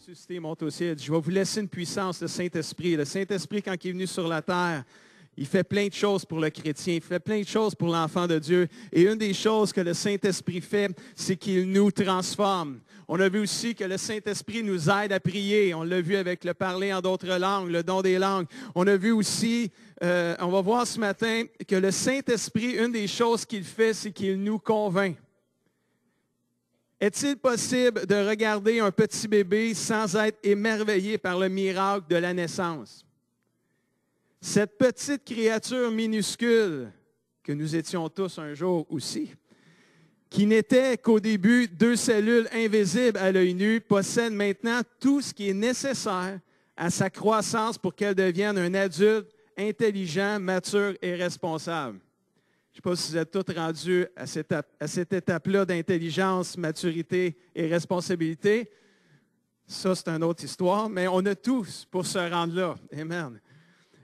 ressuscité monte au ciel. Je vais vous laisser une puissance, le Saint-Esprit. Le Saint-Esprit, quand il est venu sur la terre, il fait plein de choses pour le chrétien, il fait plein de choses pour l'enfant de Dieu. Et une des choses que le Saint-Esprit fait, c'est qu'il nous transforme. On a vu aussi que le Saint-Esprit nous aide à prier. On l'a vu avec le parler en d'autres langues, le don des langues. On a vu aussi, on va voir ce matin, que le Saint-Esprit, une des choses qu'il fait, c'est qu'il nous convainc. Est-il possible de regarder un petit bébé sans être émerveillé par le miracle de la naissance? Cette petite créature minuscule, que nous étions tous un jour aussi, qui n'était qu'au début 2 cellules invisibles à l'œil nu, possède maintenant tout ce qui est nécessaire à sa croissance pour qu'elle devienne un adulte intelligent, mature et responsable. Je ne sais pas si vous êtes tous rendus à cette étape-là d'intelligence, maturité et responsabilité. Ça, c'est une autre histoire, mais on a tous pour se rendre là. Amen.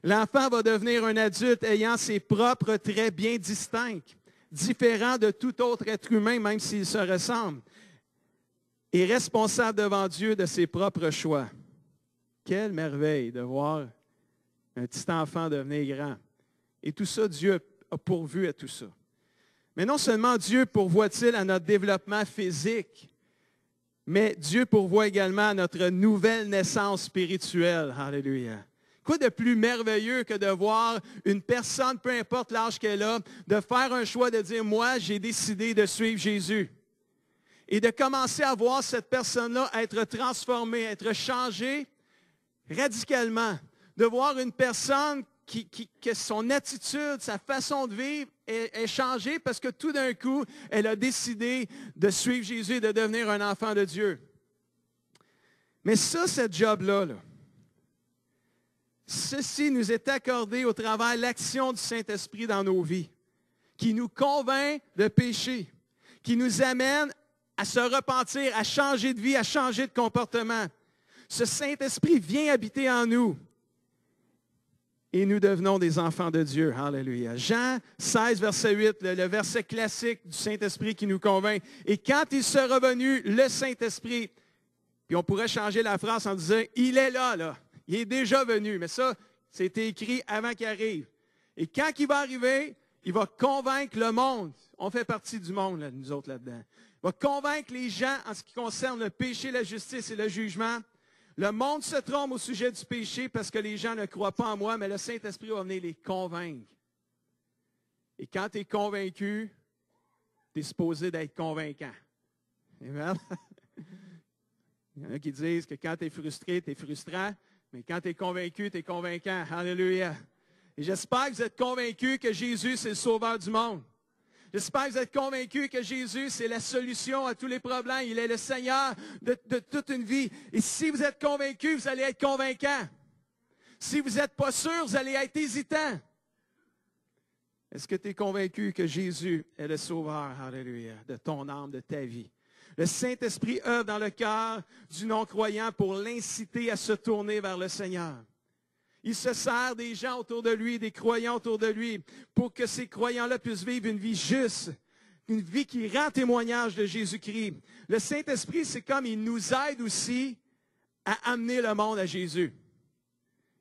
L'enfant va devenir un adulte ayant ses propres traits bien distincts, différents de tout autre être humain, même s'il se ressemble, et responsable devant Dieu de ses propres choix. Quelle merveille de voir un petit enfant devenir grand. Et tout ça, Dieu a pourvu à tout ça. Mais non seulement Dieu pourvoit-il à notre développement physique, mais Dieu pourvoit également à notre nouvelle naissance spirituelle. Alléluia. Quoi de plus merveilleux que de voir une personne, peu importe l'âge qu'elle a, de faire un choix de dire, moi, j'ai décidé de suivre Jésus. Et de commencer à voir cette personne-là être transformée, être changée radicalement. De voir une personne que son attitude, sa façon de vivre est changée parce que tout d'un coup, elle a décidé de suivre Jésus et de devenir un enfant de Dieu. Mais ça, ce job-là, ceci nous est accordé au travers de l'action du Saint-Esprit dans nos vies, qui nous convainc de péché, qui nous amène à se repentir, à changer de vie, à changer de comportement. Ce Saint-Esprit vient habiter en nous. Et nous devenons des enfants de Dieu. Alléluia. Jean 16, verset 8, le verset classique du Saint-Esprit qui nous convainc. Et quand il sera venu, le Saint-Esprit, puis on pourrait changer la phrase en disant, il est là. Il est déjà venu. Mais ça, c'était écrit avant qu'il arrive. Et quand il va arriver, il va convaincre le monde. On fait partie du monde, là, nous autres, là-dedans. Il va convaincre les gens en ce qui concerne le péché, la justice et le jugement. Le monde se trompe au sujet du péché parce que les gens ne croient pas en moi, mais le Saint-Esprit va venir les convaincre. Et quand tu es convaincu, tu es supposé d'être convaincant. Amen. Il y en a qui disent que quand tu es frustré, tu es frustrant, mais quand tu es convaincu, tu es convaincant. Alléluia. Et j'espère que vous êtes convaincus que Jésus, c'est le sauveur du monde. J'espère que vous êtes convaincus que Jésus, c'est la solution à tous les problèmes. Il est le Seigneur de toute une vie. Et si vous êtes convaincus, vous allez être convaincants. Si vous n'êtes pas sûr, vous allez être hésitant. Est-ce que tu es convaincu que Jésus est le sauveur, alléluia, de ton âme, de ta vie? Le Saint-Esprit œuvre dans le cœur du non-croyant pour l'inciter à se tourner vers le Seigneur. Il se sert des gens autour de lui, des croyants autour de lui, pour que ces croyants-là puissent vivre une vie juste, une vie qui rend témoignage de Jésus-Christ. Le Saint-Esprit, c'est comme il nous aide aussi à amener le monde à Jésus.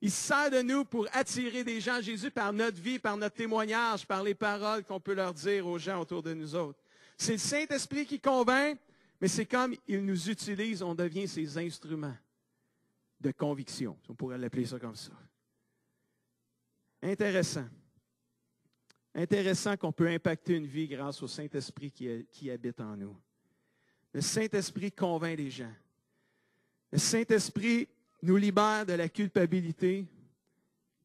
Il se sert de nous pour attirer des gens à Jésus par notre vie, par notre témoignage, par les paroles qu'on peut leur dire aux gens autour de nous autres. C'est le Saint-Esprit qui convainc, mais c'est comme il nous utilise, on devient ses instruments de conviction. On pourrait l'appeler ça comme ça. Intéressant. Intéressant qu'on peut impacter une vie grâce au Saint-Esprit qui habite en nous. Le Saint-Esprit convainc les gens. Le Saint-Esprit nous libère de la culpabilité.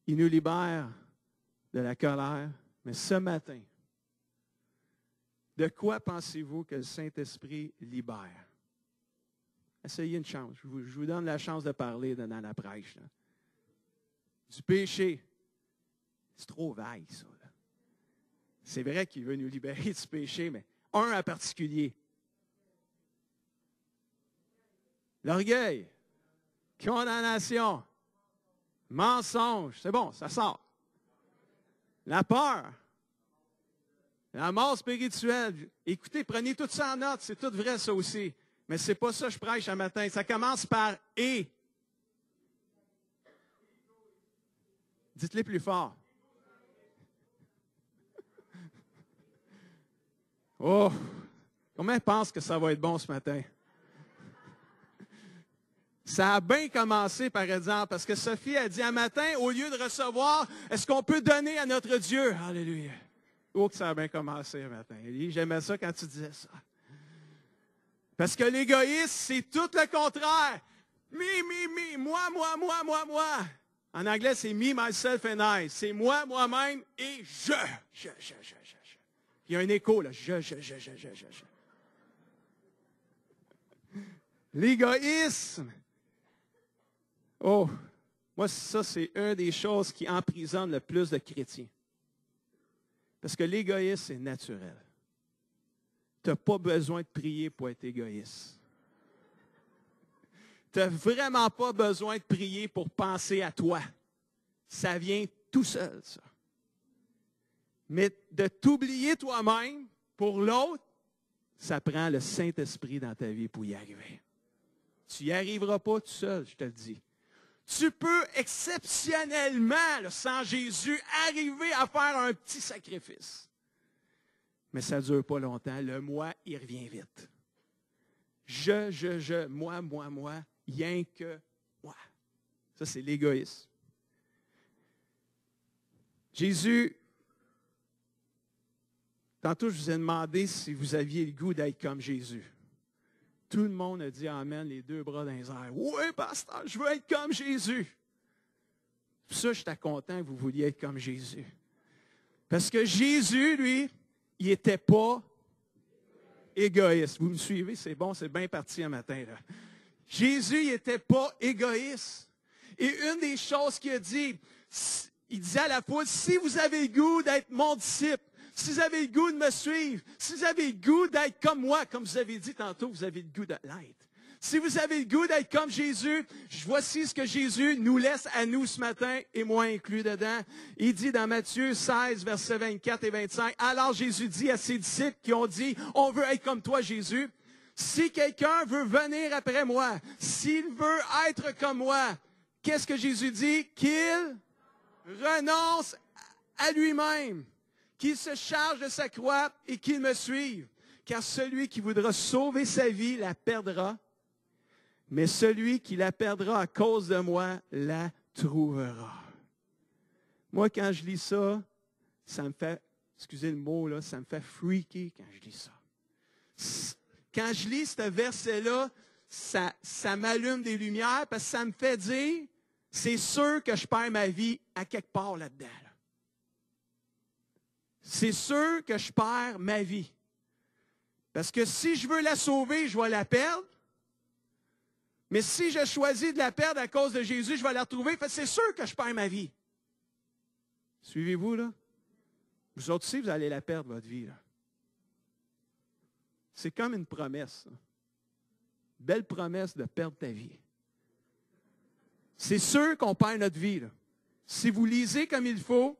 Il nous libère de la colère. Mais ce matin, de quoi pensez-vous que le Saint-Esprit libère? Essayez une chance. Je vous donne la chance de parler dans la prêche. Là. Du péché. C'est trop vague, ça. Là. C'est vrai qu'il veut nous libérer du péché, mais un en particulier. L'orgueil, condamnation, mensonge. C'est bon, ça sort. La peur, la mort spirituelle. Écoutez, prenez tout ça en note, c'est tout vrai, ça aussi. Mais ce n'est pas ça que je prêche un matin. Ça commence par « et ». Dites-les plus fort. Oh! Combien pensent que ça va être bon ce matin? Ça a bien commencé, par exemple, parce que Sophie a dit un matin, au lieu de recevoir, est-ce qu'on peut donner à notre Dieu? Alléluia. Oh, que ça a bien commencé un matin. J'aimais ça quand tu disais ça. Parce que l'égoïsme, c'est tout le contraire. Me, moi. En anglais, c'est me, myself and I. C'est moi, moi-même et je. Il y a un écho, là. Je. L'égoïsme. Oh, moi, ça, c'est une des choses qui emprisonne le plus de chrétiens. Parce que l'égoïsme, c'est naturel. Tu n'as pas besoin de prier pour être égoïste. Tu n'as vraiment pas besoin de prier pour penser à toi. Ça vient tout seul, ça. Mais de t'oublier toi-même pour l'autre, ça prend le Saint-Esprit dans ta vie pour y arriver. Tu n'y arriveras pas tout seul, je te le dis. Tu peux exceptionnellement, là, sans Jésus, arriver à faire un petit sacrifice. Mais ça ne dure pas longtemps. Le moi, il revient vite. Je, moi, rien que moi. Ça, c'est l'égoïsme. Jésus, tantôt, je vous ai demandé si vous aviez le goût d'être comme Jésus. Tout le monde a dit amen, les deux bras dans les airs. Oui, pasteur, je veux être comme Jésus. Pour ça, j'étais content que vous vouliez être comme Jésus. Parce que Jésus, lui, il n'était pas égoïste. Vous me suivez? C'est bon, c'est bien parti un matin, là. Jésus, il n'était pas égoïste. Et une des choses qu'il a dit, il disait à la foule, si vous avez le goût d'être mon disciple, si vous avez le goût de me suivre, si vous avez le goût d'être comme moi, comme vous avez dit tantôt, vous avez le goût de l'être. Si vous avez le goût d'être comme Jésus, voici ce que Jésus nous laisse à nous ce matin, et moi inclus dedans. Il dit dans Matthieu 16, versets 24 et 25, alors Jésus dit à ses disciples qui ont dit, on veut être comme toi, Jésus. Si quelqu'un veut venir après moi, s'il veut être comme moi, qu'est-ce que Jésus dit? Qu'il renonce à lui-même, qu'il se charge de sa croix et qu'il me suive. Car celui qui voudra sauver sa vie la perdra, mais celui qui la perdra à cause de moi la trouvera. Moi, quand je lis ça, ça me fait, excusez le mot, là, ça me fait freaker quand je lis ça. Quand je lis ce verset-là, ça m'allume des lumières parce que ça me fait dire, c'est sûr que je perds ma vie à quelque part là-dedans. Là. C'est sûr que je perds ma vie. Parce que si je veux la sauver, je vais la perdre. Mais si je choisis de la perdre à cause de Jésus, je vais la retrouver. C'est sûr que je perds ma vie. Suivez-vous, là? Vous autres aussi, vous allez la perdre, votre vie. Là. C'est comme une promesse. Là. Belle promesse de perdre ta vie. C'est sûr qu'on perd notre vie. Là. Si vous lisez comme il faut,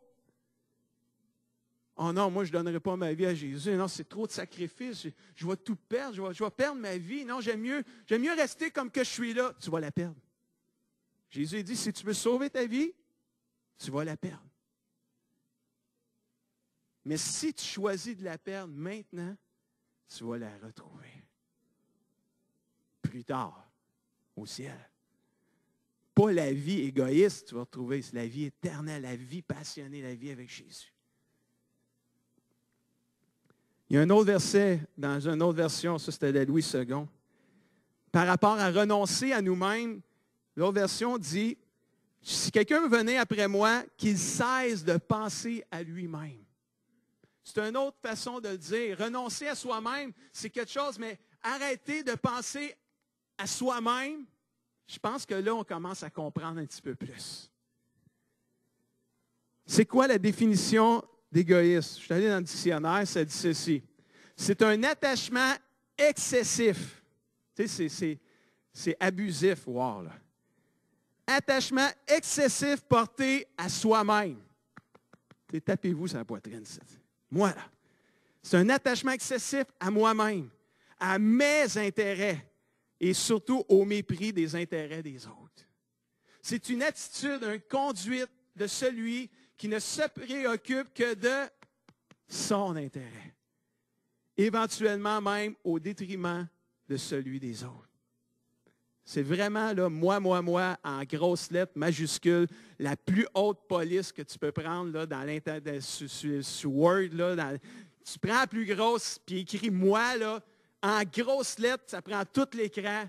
oh non, moi, je ne donnerai pas ma vie à Jésus. Non, c'est trop de sacrifices. Je vais tout perdre. Je vais perdre ma vie. Non, j'aime mieux rester comme que je suis là. Tu vas la perdre. Jésus dit, si tu veux sauver ta vie, tu vas la perdre. Mais si tu choisis de la perdre maintenant, tu vas la retrouver. Plus tard, au ciel. Pas la vie égoïste, tu vas retrouver. C'est la vie éternelle, la vie passionnée, la vie avec Jésus. Il y a un autre verset, dans une autre version, ça c'était de Louis II. Par rapport à renoncer à nous-mêmes, l'autre version dit, si quelqu'un veut venir après moi, qu'il cesse de penser à lui-même. C'est une autre façon de le dire. Renoncer à soi-même, c'est quelque chose, mais arrêter de penser à soi-même, je pense que là, on commence à comprendre un petit peu plus. C'est quoi la définition d'égoïsme? Je suis allé dans le dictionnaire, ça dit ceci. C'est un attachement excessif. Tu sais, c'est abusif, voir là. Attachement excessif porté à soi-même. Tapez-vous sur la poitrine. Moi, là. C'est un attachement excessif à moi-même, à mes intérêts, et surtout au mépris des intérêts des autres. C'est une attitude, une conduite de celui qui ne se préoccupe que de son intérêt, éventuellement même au détriment de celui des autres. C'est vraiment, là, moi, en grosses lettres majuscules, la plus haute police que tu peux prendre là, dans sur Word. Là, tu prends la plus grosse, puis écris moi, là, en grosses lettres, ça prend tout l'écran.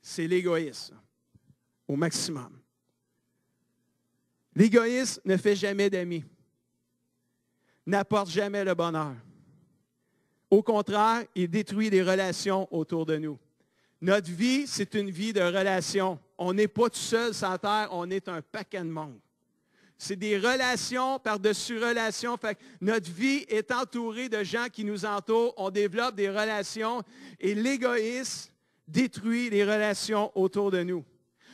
C'est l'égoïsme, au maximum. L'égoïsme ne fait jamais d'amis, n'apporte jamais le bonheur. Au contraire, il détruit les relations autour de nous. Notre vie, c'est une vie de relations. On n'est pas tout seul sur la terre, on est un paquet de monde. C'est des relations par-dessus relations. Fait que notre vie est entourée de gens qui nous entourent. On développe des relations et l'égoïsme détruit les relations autour de nous.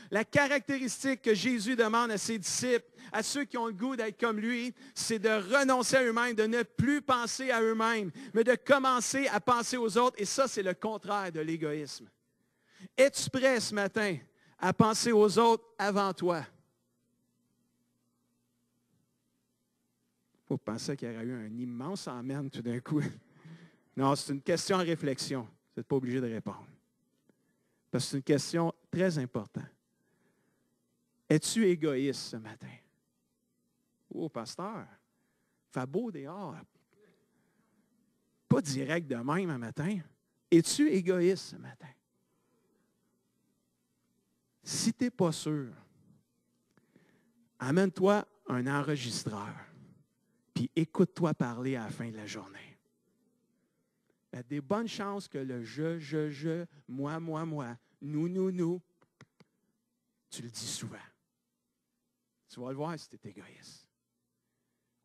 La caractéristique que Jésus demande à ses disciples, à ceux qui ont le goût d'être comme lui, c'est de renoncer à eux-mêmes, de ne plus penser à eux-mêmes, mais de commencer à penser aux autres. Et ça, c'est le contraire de l'égoïsme. Es-tu prêt ce matin à penser aux autres avant toi? Il faut penser qu'il y aurait eu un immense amen tout d'un coup. Non, c'est une question à réflexion. Vous n'êtes pas obligé de répondre. Parce que c'est une question très importante. Es-tu égoïste ce matin? Oh, pasteur, il fait beau dehors. Pas direct de même un matin. Es-tu égoïste ce matin? Si tu n'es pas sûr, amène-toi un enregistreur, puis écoute-toi parler à la fin de la journée. Il y a des bonnes chances que le je, moi, nous, tu le dis souvent. Tu vas le voir si tu es égoïste.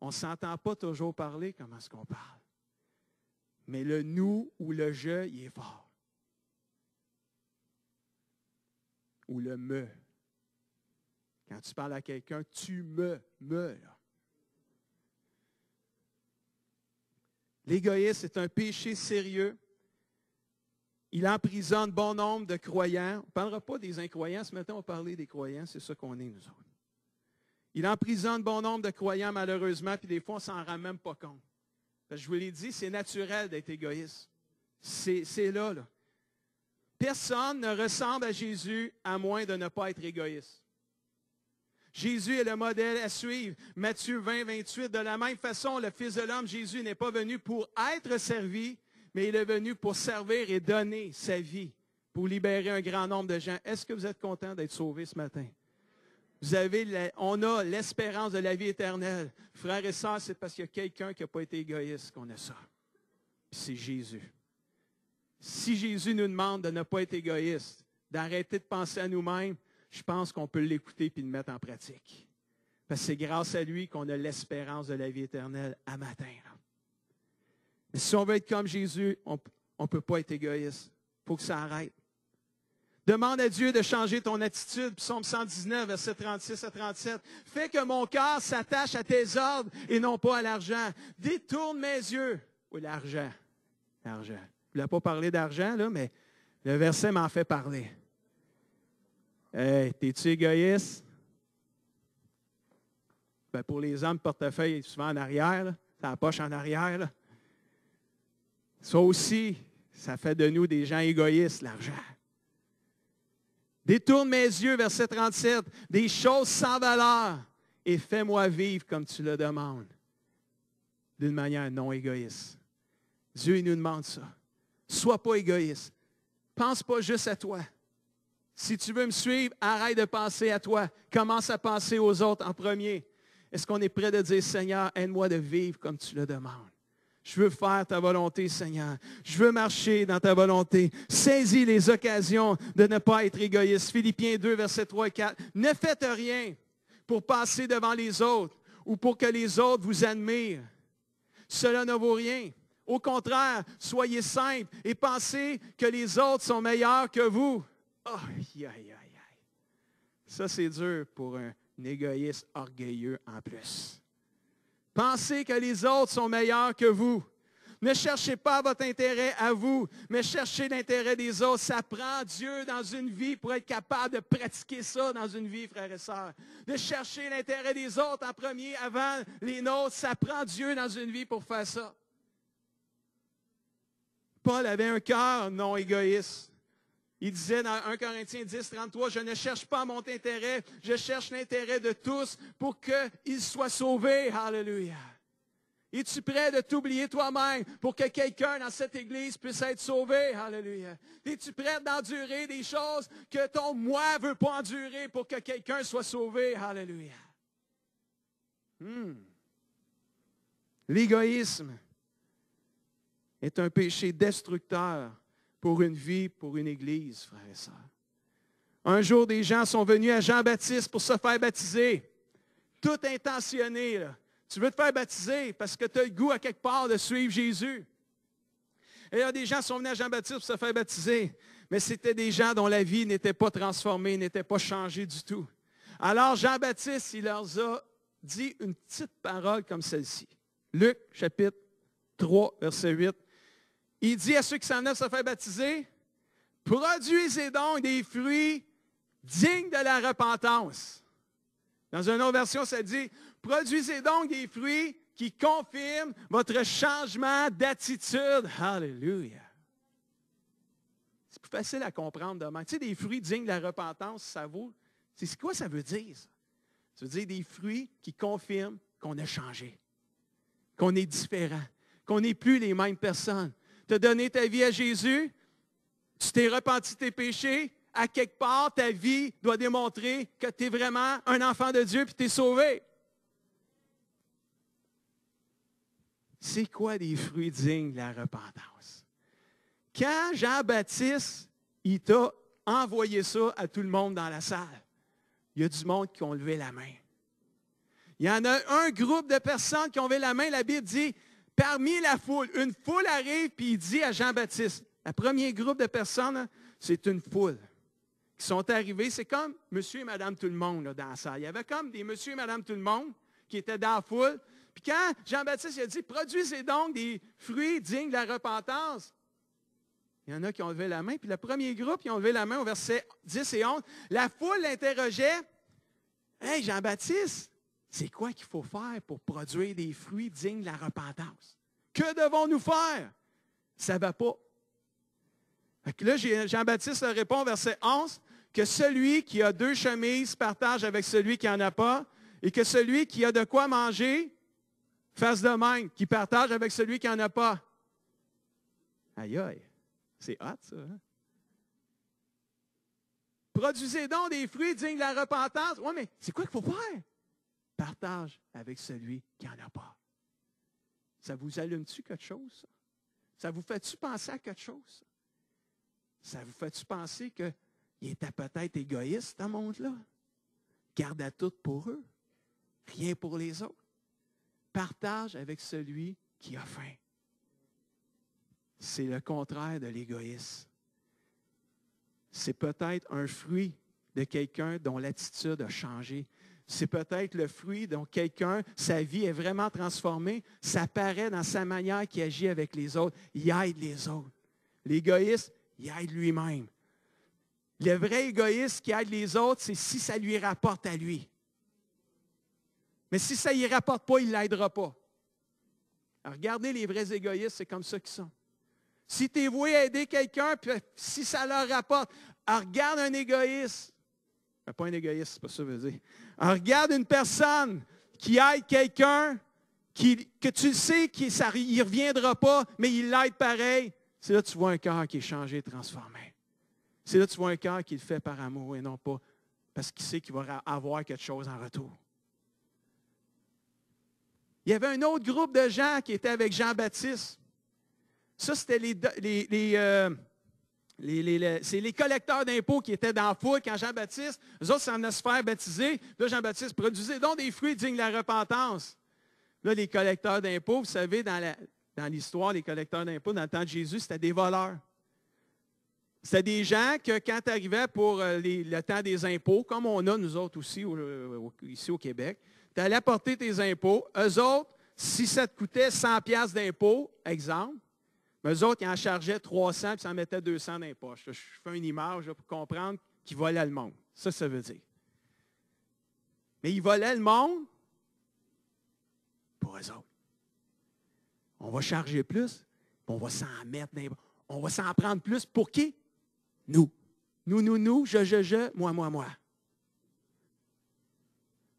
On ne s'entend pas toujours parler comment est-ce qu'on parle. Mais le nous ou le je, il est fort. Ou le me. Quand tu parles à quelqu'un, tu me, là. L'égoïsme est un péché sérieux. Il emprisonne bon nombre de croyants. On ne parlera pas des incroyants. Ce matin, on va parler des croyants. C'est ça qu'on est, nous autres. Il emprisonne bon nombre de croyants, malheureusement, puis des fois, on ne s'en rend même pas compte. Parce que je vous l'ai dit, c'est naturel d'être égoïste. C'est là. Personne ne ressemble à Jésus à moins de ne pas être égoïste. Jésus est le modèle à suivre. Matthieu 20, 28. De la même façon, le Fils de l'homme, Jésus, n'est pas venu pour être servi, mais il est venu pour servir et donner sa vie pour libérer un grand nombre de gens. Est-ce que vous êtes content d'être sauvés ce matin? On a l'espérance de la vie éternelle. Frères et sœurs, c'est parce qu'il y a quelqu'un qui n'a pas été égoïste qu'on a ça. Puis c'est Jésus. Si Jésus nous demande de ne pas être égoïste, d'arrêter de penser à nous-mêmes, je pense qu'on peut l'écouter et le mettre en pratique. Parce que c'est grâce à lui qu'on a l'espérance de la vie éternelle à matin. Mais si on veut être comme Jésus, on ne peut pas être égoïste. Il faut que ça arrête. Demande à Dieu de changer ton attitude. Psaume 119, versets 36 à 37. Fais que mon cœur s'attache à tes ordres et non pas à l'argent. Détourne mes yeux. Oui, l'argent. L'argent. Je ne voulais pas parler d'argent, là, mais le verset m'en fait parler. Hey, t'es-tu égoïste? Ben, pour les hommes, le portefeuille est souvent en arrière, là. C'est la poche en arrière. Là. Ça aussi, ça fait de nous des gens égoïstes, l'argent. Détourne mes yeux, verset 37, des choses sans valeur et fais-moi vivre comme tu le demandes, d'une manière non égoïste. Dieu, il nous demande ça. Sois pas égoïste. Pense pas juste à toi. Si tu veux me suivre, arrête de penser à toi. Commence à penser aux autres en premier. Est-ce qu'on est prêt de dire, Seigneur, aide-moi de vivre comme tu le demandes? Je veux faire ta volonté, Seigneur. Je veux marcher dans ta volonté. Saisis les occasions de ne pas être égoïste. Philippiens 2, versets 3 et 4. Ne faites rien pour passer devant les autres ou pour que les autres vous admirent. Cela ne vaut rien. Au contraire, soyez simples et pensez que les autres sont meilleurs que vous. Aïe, aïe, aïe, aïe. Ça, c'est dur pour un égoïste orgueilleux en plus. Pensez que les autres sont meilleurs que vous. Ne cherchez pas votre intérêt à vous, mais cherchez l'intérêt des autres. Ça prend Dieu dans une vie pour être capable de pratiquer ça dans une vie, frères et sœurs. De chercher l'intérêt des autres en premier avant les nôtres, ça prend Dieu dans une vie pour faire ça. Paul avait un cœur non égoïste. Il disait dans 1 Corinthiens 10, 33, « Je ne cherche pas mon intérêt, je cherche l'intérêt de tous pour qu'ils soient sauvés. » Alléluia. Es-tu prêt de t'oublier toi-même pour que quelqu'un dans cette église puisse être sauvé? Alléluia. Es-tu prêt d'endurer des choses que ton moi ne veut pas endurer pour que quelqu'un soit sauvé? Alléluia. L'égoïsme est un péché destructeur pour une vie, pour une église, frères et sœurs. Un jour, des gens sont venus à Jean-Baptiste pour se faire baptiser. Tout intentionné, là. Tu veux te faire baptiser parce que tu as le goût à quelque part de suivre Jésus. Et là, des gens sont venus à Jean-Baptiste pour se faire baptiser. Mais c'était des gens dont la vie n'était pas transformée, n'était pas changée du tout. Alors Jean-Baptiste, il leur a dit une petite parole comme celle-ci. Luc, chapitre 3, verset 8. Il dit à ceux qui s'en venaient se faire baptiser, « Produisez donc des fruits dignes de la repentance. » Dans une autre version, ça dit, « Produisez donc des fruits qui confirment votre changement d'attitude. » Alléluia. C'est plus facile à comprendre demain. Tu sais, des fruits dignes de la repentance, ça vaut. C'est quoi ça veut dire, ça? Ça veut dire des fruits qui confirment qu'on a changé, qu'on est différent, qu'on n'est plus les mêmes personnes. Tu as donné ta vie à Jésus, tu t'es repenti de tes péchés, à quelque part, ta vie doit démontrer que tu es vraiment un enfant de Dieu et tu es sauvé. C'est quoi des fruits dignes de la repentance? Quand Jean-Baptiste, il t'a envoyé ça à tout le monde dans la salle, il y a du monde qui ont levé la main. Il y en a un groupe de personnes qui ont levé la main, la Bible dit, parmi la foule, une foule arrive et il dit à Jean-Baptiste, le premier groupe de personnes, c'est une foule qui sont arrivés, c'est comme monsieur et madame tout le monde là, dans la salle. Il y avait comme des monsieur et madame tout le monde qui étaient dans la foule. Puis quand Jean-Baptiste a dit, produisez donc des fruits dignes de la repentance, il y en a qui ont levé la main. Puis le premier groupe, ils ont levé la main au verset 10 et 11. La foule l'interrogeait, « Hey Jean-Baptiste, c'est quoi qu'il faut faire pour produire des fruits dignes de la repentance? Que devons-nous faire? » Ça ne va pas. Là, Jean-Baptiste leur répond, verset 11, que celui qui a 2 chemises partage avec celui qui n'en a pas, et que celui qui a de quoi manger fasse de même, qui partage avec celui qui n'en a pas. Aïe, aïe, c'est hot, ça. Hein? Produisez donc des fruits dignes de la repentance. Oui, mais c'est quoi qu'il faut faire? Partage avec celui qui n'en a pas. Ça vous allume-tu quelque chose, ça? Ça vous fait-tu penser à quelque chose, ça? Ça vous fait-tu penser qu'il était peut-être égoïste, ce monde-là? Garde à tout pour eux, rien pour les autres. Partage avec celui qui a faim. C'est le contraire de l'égoïsme. C'est peut-être un fruit de quelqu'un dont l'attitude a changé. C'est peut-être le fruit dont quelqu'un, sa vie est vraiment transformée. Ça paraît dans sa manière qu'il agit avec les autres. Il aide les autres. L'égoïste, il aide lui-même. Le vrai égoïste qui aide les autres, c'est si ça lui rapporte à lui. Mais si ça ne lui rapporte pas, il ne l'aidera pas. Alors, regardez les vrais égoïstes, c'est comme ça qu'ils sont. Si tu es voué à aider quelqu'un, puis si ça leur rapporte, alors regarde un égoïste. Pas un égoïste, c'est pas ça que je veux dire. Alors regarde une personne qui aide quelqu'un, que tu sais qu'il ne reviendra pas, mais il l'aide pareil. C'est là que tu vois un cœur qui est changé, transformé. C'est là que tu vois un cœur qui le fait par amour et non pas parce qu'il sait qu'il va avoir quelque chose en retour. Il y avait un autre groupe de gens qui étaient avec Jean-Baptiste. Ça, c'était c'est les collecteurs d'impôts qui étaient dans la foule quand Jean-Baptiste, eux autres s'en venaient se faire baptiser. Là, Jean-Baptiste produisait donc des fruits dignes de la repentance. Là, les collecteurs d'impôts, vous savez, dans l'histoire, les collecteurs d'impôts, dans le temps de Jésus, c'était des voleurs. C'était des gens que quand tu arrivais pour le temps des impôts, comme on a nous autres aussi, ici au Québec, tu allais apporter tes impôts. Eux autres, si ça te coûtait 100 piastres d'impôt, exemple, mais eux autres, ils en chargeaient 300 puis ils en mettaient 200 dans les poches. Je fais une image là, pour comprendre qu'ils volaient le monde. Ça veut dire. Mais ils volaient le monde pour eux autres. On va charger plus, puis on va s'en mettre dans les... On va s'en prendre plus pour qui? Nous. Nous, je, moi.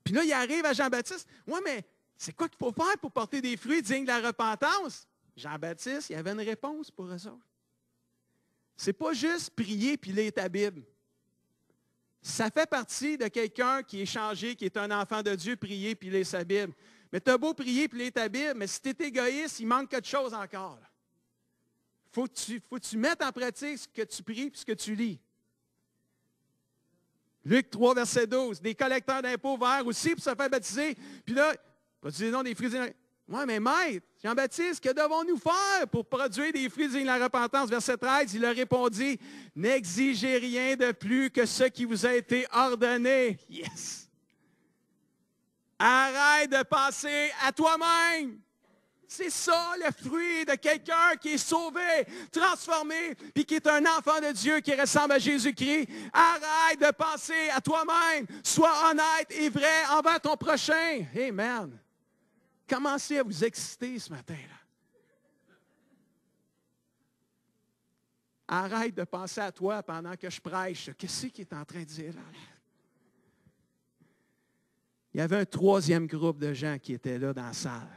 Puis là, il arrive à Jean-Baptiste. Ouais, mais c'est quoi qu'il faut faire pour porter des fruits dignes de la repentance? Jean-Baptiste, il avait une réponse pour eux autres. C'est pas juste prier puis lire ta Bible. Ça fait partie de quelqu'un qui est changé, qui est un enfant de Dieu, prier puis lire sa Bible. Mais tu as beau prier puis lire ta Bible, mais si tu es égoïste, il manque quelque chose encore. Faut que tu mettes en pratique ce que tu pries et ce que tu lis. Luc 3, verset 12. Des collecteurs d'impôts verts aussi pour se faire baptiser. Puis là, produisez les noms des fruits. Oui, mais maître, Jean-Baptiste, que devons-nous faire pour produire des fruits dignes de la repentance? Verset 13, il leur répondit, n'exigez rien de plus que ce qui vous a été ordonné. Yes! Arrête de penser à toi-même. C'est ça le fruit de quelqu'un qui est sauvé, transformé, puis qui est un enfant de Dieu qui ressemble à Jésus-Christ. Arrête de penser à toi-même. Sois honnête et vrai envers ton prochain. Amen. Commencez à vous exciter ce matin-là. Arrête de penser à toi pendant que je prêche. Qu'est-ce qu'il est en train de dire là? Il y avait un troisième groupe de gens qui étaient là dans la salle.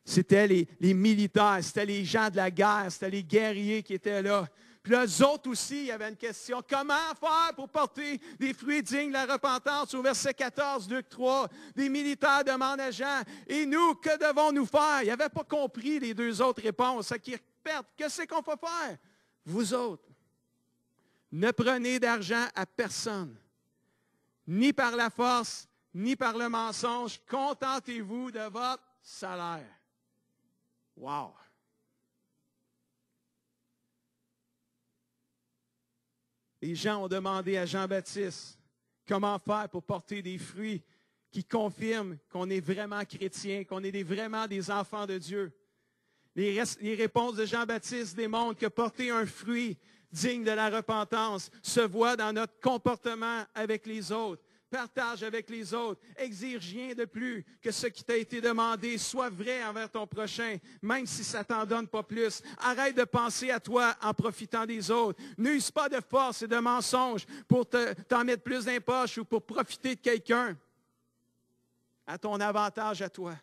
C'était les militaires, c'était les gens de la guerre, c'était les guerriers qui étaient là. Puis là, eux autres aussi, il y avait une question. Comment faire pour porter des fruits dignes de la repentance? Au verset 14, Luc 3, des militaires demandent à Jean, et nous, que devons-nous faire? Ils n'avaient pas compris les deux autres réponses. Ça qui répète, qu'est-ce qu'on peut faire? Vous autres, ne prenez d'argent à personne, ni par la force, ni par le mensonge. Contentez-vous de votre salaire. Wow! Les gens ont demandé à Jean-Baptiste comment faire pour porter des fruits qui confirment qu'on est vraiment chrétien, qu'on est vraiment des enfants de Dieu. Les réponses de Jean-Baptiste démontrent que porter un fruit digne de la repentance se voit dans notre comportement avec les autres. Partage avec les autres. Exige rien de plus que ce qui t'a été demandé. Sois vrai envers ton prochain, même si ça t'en donne pas plus. Arrête de penser à toi en profitant des autres. N'use pas de force et de mensonges pour t'en mettre plus dans les poches ou pour profiter de quelqu'un à ton avantage à toi.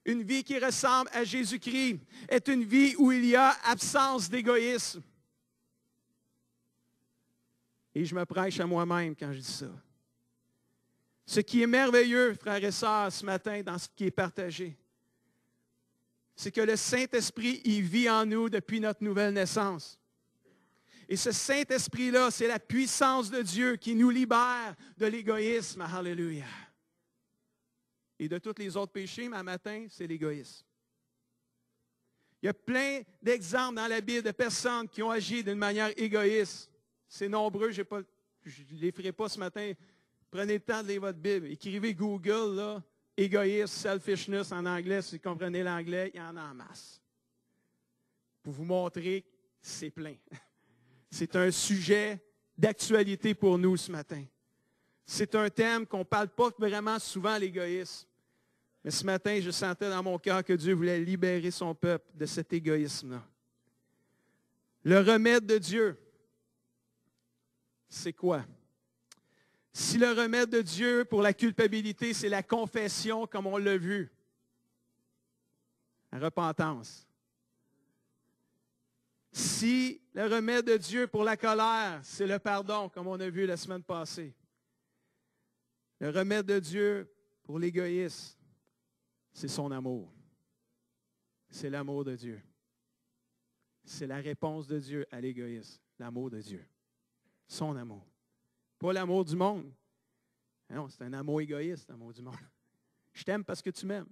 Une vie qui ressemble à Jésus-Christ est une vie où il y a absence d'égoïsme. Et je me prêche à moi-même quand je dis ça. Ce qui est merveilleux, frères et sœurs, ce matin, dans ce qui est partagé, c'est que le Saint-Esprit, il vit en nous depuis notre nouvelle naissance. Et ce Saint-Esprit-là, c'est la puissance de Dieu qui nous libère de l'égoïsme. Alléluia. Et de tous les autres péchés, mais à matin, c'est l'égoïsme. Il y a plein d'exemples dans la Bible de personnes qui ont agi d'une manière égoïste. C'est nombreux, je ne les ferai pas ce matin. Prenez le temps de lire votre Bible. Écrivez Google, là, égoïsme, selfishness en anglais, si vous comprenez l'anglais, il y en a en masse. Pour vous montrer, c'est plein. C'est un sujet d'actualité pour nous ce matin. C'est un thème qu'on ne parle pas vraiment souvent, l'égoïsme. Mais ce matin, je sentais dans mon cœur que Dieu voulait libérer son peuple de cet égoïsme-là. Le remède de Dieu, c'est quoi? Si le remède de Dieu pour la culpabilité, c'est la confession, comme on l'a vu, la repentance. Si le remède de Dieu pour la colère, c'est le pardon, comme on a vu la semaine passée. Le remède de Dieu pour l'égoïsme, c'est son amour. C'est l'amour de Dieu. C'est la réponse de Dieu à l'égoïsme, l'amour de Dieu. Son amour. Pas l'amour du monde. Non, c'est un amour égoïste, l'amour du monde. Je t'aime parce que tu m'aimes.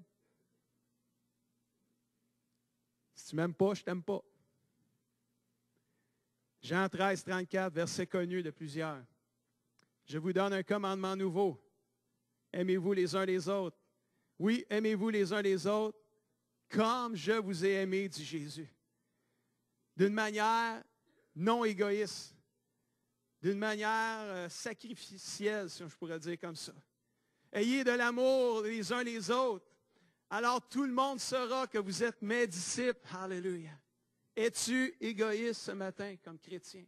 Si tu ne m'aimes pas, je ne t'aime pas. Jean 13, 34, verset connu de plusieurs. Je vous donne un commandement nouveau. Aimez-vous les uns les autres, Oui, aimez-vous les uns les autres comme je vous ai aimé, dit Jésus. D'une manière non égoïste, d'une manière sacrificielle, si je pourrais dire comme ça. Ayez de l'amour les uns les autres. Alors tout le monde saura que vous êtes mes disciples. Alléluia. Es-tu égoïste ce matin comme chrétien?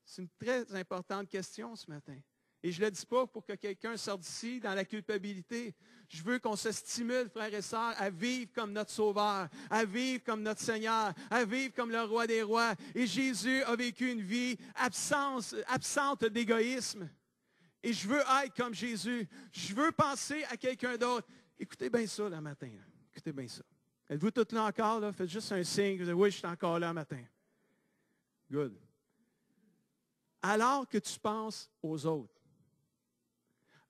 C'est une très importante question ce matin. Et je ne le dis pas pour que quelqu'un sorte d'ici dans la culpabilité. Je veux qu'on se stimule, frères et sœurs, à vivre comme notre Sauveur, à vivre comme notre Seigneur, à vivre comme le Roi des Rois. Et Jésus a vécu une vie absente d'égoïsme. Et je veux être comme Jésus. Je veux penser à quelqu'un d'autre. Écoutez bien ça, le matin. Là. Écoutez bien ça. Êtes-vous tous là encore? Là? Faites juste un signe. Vous dites, oui, je suis encore là le matin. Good. Alors que tu penses aux autres,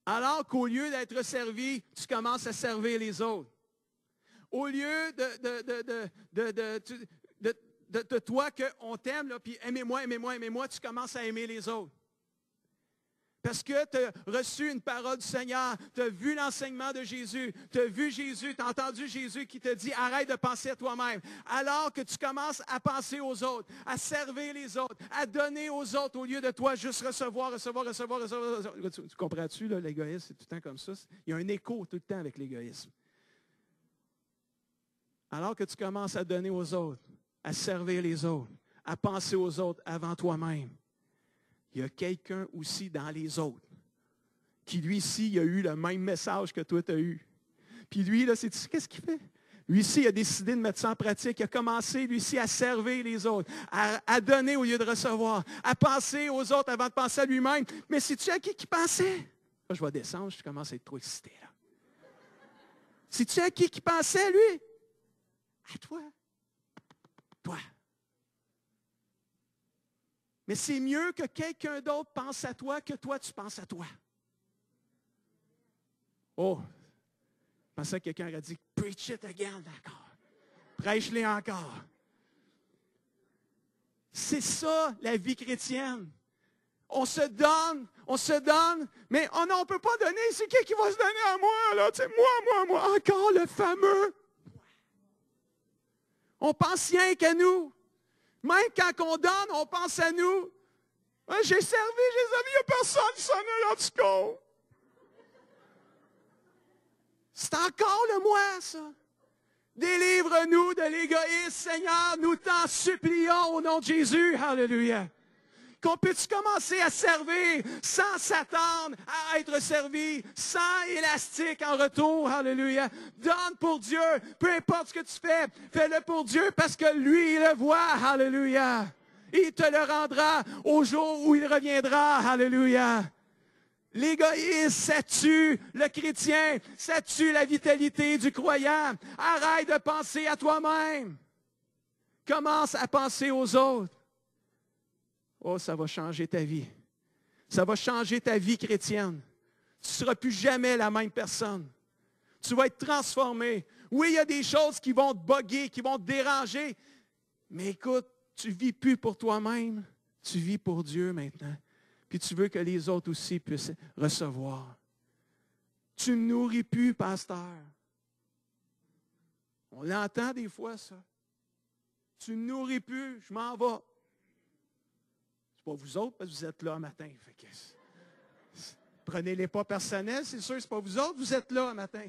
alors qu'au lieu d'être servi, tu commences à servir les autres. Au lieu de toi qu'on t'aime, là, puis aimez-moi, aimez-moi, aimez-moi, tu commences à aimer les autres. Parce que tu as reçu une parole du Seigneur, tu as vu l'enseignement de Jésus, tu as vu Jésus, tu as entendu Jésus qui te dit, arrête de penser à toi-même. Alors que tu commences à penser aux autres, à servir les autres, à donner aux autres au lieu de toi juste recevoir. Tu comprends-tu, là, l'égoïsme, c'est tout le temps comme ça. Il y a un écho tout le temps avec l'égoïsme. Alors que tu commences à donner aux autres, à servir les autres, à penser aux autres avant toi-même, il y a quelqu'un aussi dans les autres qui, lui, ici, il a eu le même message que toi, tu as eu. Puis lui, là, qu'est-ce qu'il fait? Lui, ici, il a décidé de mettre ça en pratique. Il a commencé, lui, ici, à servir les autres, à donner au lieu de recevoir, à penser aux autres avant de penser à lui-même. Mais sais-tu à qui pensait? Là, je vais descendre, je commence à être trop excité, là. Sais-tu à qui pensait, lui? À toi. Toi. Mais c'est mieux que quelqu'un d'autre pense à toi que toi, tu penses à toi. Oh, je pensais que quelqu'un aurait dit, preach it again, d'accord. Prêche-les encore. C'est ça, la vie chrétienne. On se donne, mais oh non, on ne peut pas donner, c'est qui va se donner à moi, là? Tu sais, moi, encore le fameux. On pense rien qu'à nous. Même quand on donne, on pense à nous. J'ai servi, il n'y a personne qui s'en est rendu compte. C'est encore le moi, ça. Délivre-nous de l'égoïsme, Seigneur, nous t'en supplions au nom de Jésus. Alléluia. Qu'on puisse commencer à servir sans s'attendre à être servi, sans élastique en retour. Alléluia. Donne pour Dieu. Peu importe ce que tu fais, fais-le pour Dieu parce que lui, il le voit. Alléluia. Il te le rendra au jour où il reviendra. Alléluia. L'égoïsme, ça tue le chrétien. Ça tue la vitalité du croyant. Arrête de penser à toi-même. Commence à penser aux autres. Oh, ça va changer ta vie. Ça va changer ta vie chrétienne. Tu ne seras plus jamais la même personne. Tu vas être transformé. Oui, il y a des choses qui vont te bugger, qui vont te déranger. Mais écoute, tu ne vis plus pour toi-même. Tu vis pour Dieu maintenant. Puis tu veux que les autres aussi puissent recevoir. Tu ne nourris plus, pasteur. On l'entend des fois, ça. Tu ne nourris plus, je m'en vais. C'est pas vous autres, parce que vous êtes là un matin. Fait que, prenez-les pas personnels, c'est sûr, c'est pas vous autres, vous êtes là un matin.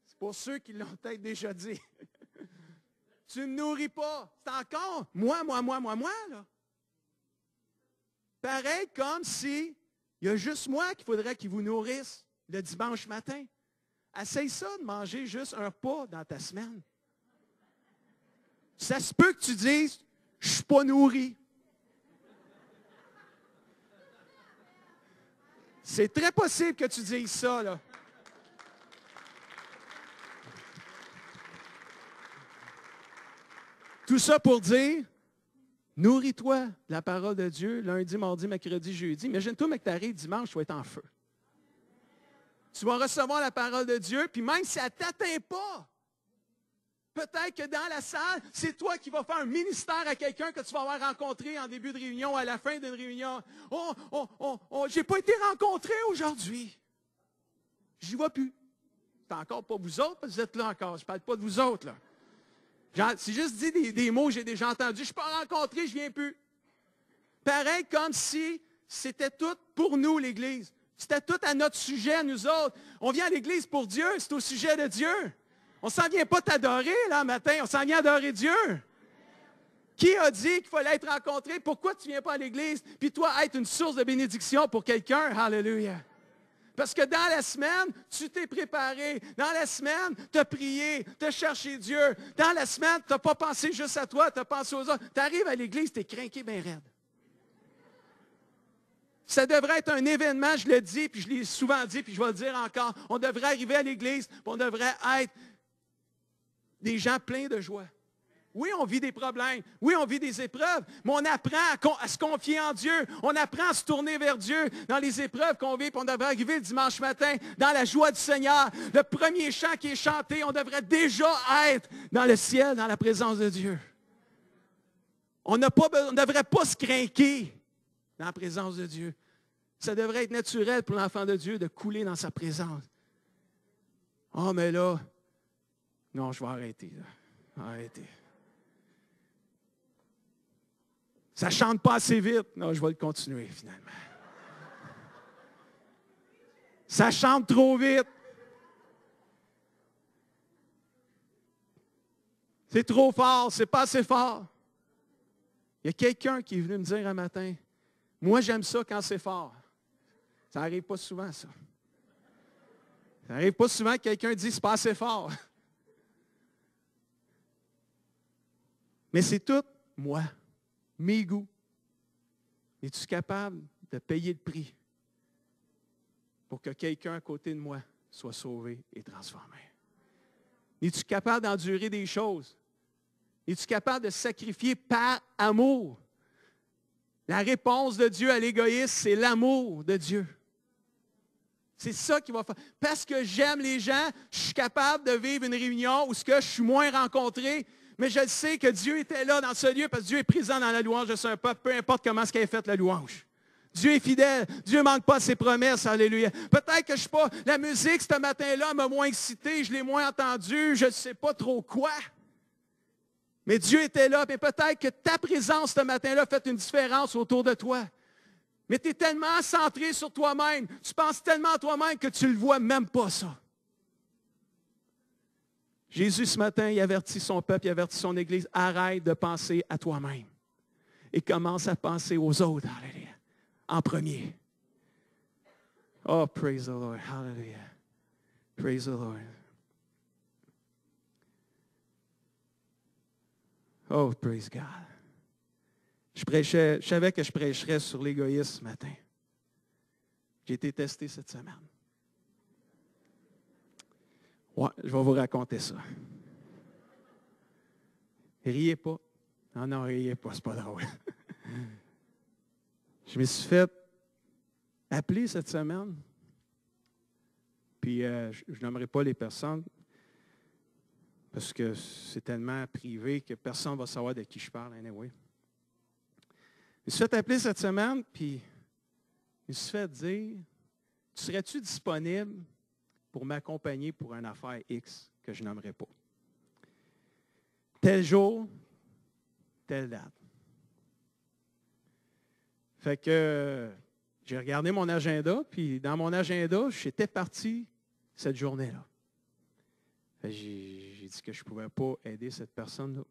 C'est pour ceux qui l'ont peut-être déjà dit. Tu ne nourris pas. C'est encore moi, là. Pareil comme si il y a juste moi qu'il faudrait qu'il vous nourrisse le dimanche matin. Essaye ça de manger juste un repas dans ta semaine. Ça se peut que tu dises, je ne suis pas nourri. C'est très possible que tu dises ça, là. Tout ça pour dire, nourris-toi de la parole de Dieu lundi, mardi, mercredi, jeudi. Imagine-toi, mec, tu arrives dimanche, tu vas être en feu. Tu vas recevoir la parole de Dieu, puis même si elle ne t'atteint pas, peut-être que dans la salle, c'est toi qui vas faire un ministère à quelqu'un que tu vas avoir rencontré en début de réunion, à la fin d'une réunion. J'ai pas été rencontré aujourd'hui. j'y vais plus. C'est encore pas vous autres, parce que vous êtes là encore. Je ne parle pas de vous autres, là. C'est juste dit des mots que j'ai déjà entendus. Je ne suis pas rencontré, je ne viens plus. Pareil comme si c'était tout pour nous, l'Église. C'était tout à notre sujet, nous autres. On vient à l'Église pour Dieu, c'est au sujet de Dieu. On ne s'en vient pas t'adorer, là, matin. On s'en vient adorer Dieu. Qui a dit qu'il fallait être rencontré? Pourquoi tu ne viens pas à l'Église? Puis toi, être une source de bénédiction pour quelqu'un. Hallelujah. Parce que dans la semaine, tu t'es préparé. Dans la semaine, tu as prié, tu as cherché Dieu. Dans la semaine, tu n'as pas pensé juste à toi, tu as pensé aux autres. Tu arrives à l'Église, tu es crinqué bien raide. Ça devrait être un événement, je le dis, puis je l'ai souvent dit, puis je vais le dire encore. On devrait arriver à l'Église, puis on devrait être des gens pleins de joie. Oui, on vit des problèmes. Oui, on vit des épreuves, mais on apprend à se confier en Dieu. On apprend à se tourner vers Dieu dans les épreuves qu'on vit, puis on devrait arriver le dimanche matin dans la joie du Seigneur. Le premier chant qui est chanté, on devrait déjà être dans le ciel, dans la présence de Dieu. On ne devrait pas se craquer dans la présence de Dieu. Ça devrait être naturel pour l'enfant de Dieu de couler dans sa présence. Oh, mais là, non, je vais arrêter. Là. Arrêter. Ça ne chante pas assez vite. Non, je vais le continuer finalement. Ça chante trop vite. C'est trop fort, c'est pas assez fort. Il y a quelqu'un qui est venu me dire un matin, moi j'aime ça quand c'est fort. Ça n'arrive pas souvent, ça. Ça n'arrive pas souvent que quelqu'un dise c'est pas assez fort. Mais c'est tout moi, mes goûts. Es-tu capable de payer le prix pour que quelqu'un à côté de moi soit sauvé et transformé? Es-tu capable d'endurer des choses? Es-tu capable de sacrifier par amour? La réponse de Dieu à l'égoïsme, c'est l'amour de Dieu. C'est ça qui va faire. Parce que j'aime les gens, je suis capable de vivre une réunion où je suis moins rencontré, mais je sais que Dieu était là dans ce lieu parce que Dieu est présent dans la louange de son peuple, peu importe comment est-ce qu'elle est faite la louange. Dieu est fidèle. Dieu ne manque pas de ses promesses. Alléluia. Peut-être que je ne sais pas, la musique ce matin-là m'a moins excité, je l'ai moins entendue, je ne sais pas trop quoi. Mais Dieu était là, mais peut-être que ta présence ce matin-là fait une différence autour de toi. Mais tu es tellement centré sur toi-même, tu penses tellement à toi-même que tu ne le vois même pas, ça. Jésus, ce matin, il avertit son peuple, il avertit son Église, arrête de penser à toi-même et commence à penser aux autres, alléluia, en premier. Oh, praise the Lord, hallelujah. Praise the Lord. Oh, praise God. Je savais que je prêcherais sur l'égoïsme ce matin. J'ai été testé cette semaine. Ouais, je vais vous raconter ça. Riez pas. Non, riez pas, c'est pas drôle. Je me suis fait appeler cette semaine. Puis, je n'aimerais pas les personnes parce que c'est tellement privé que personne ne va savoir de qui je parle, anyway. Je me suis fait appeler cette semaine, puis je me suis fait dire, serais-tu disponible pour m'accompagner pour une affaire X que je n'aimerais pas? Tel jour, telle date. Fait que j'ai regardé mon agenda, puis dans mon agenda, j'étais parti cette journée-là. J'ai dit que je ne pouvais pas aider cette personne-là.